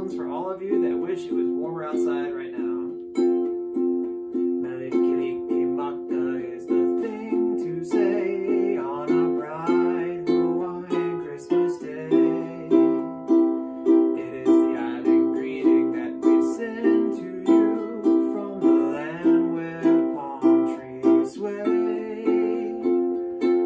one's for all of you that wish it was warmer outside right now. Mele Kalikimaka is the thing to say on a bright Hawaiian Christmas day. It is the island greeting that we send to you from the land where palm trees sway.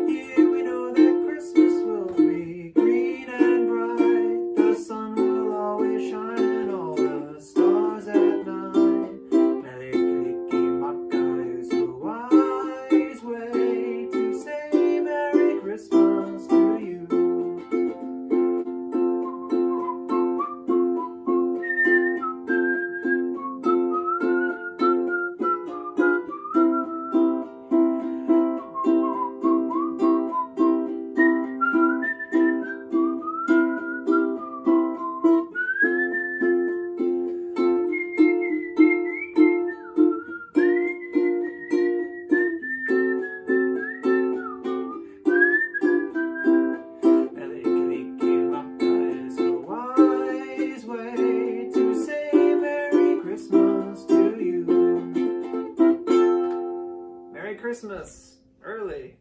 Here we know that Christmas will be green and bright. The sun will always shine and all the stars at night. Mele Kalikimaka is a wise way to say Merry Christmas to you. Mele Kalikimaka is a wise way to say Merry Christmas to you. Merry Christmas, early.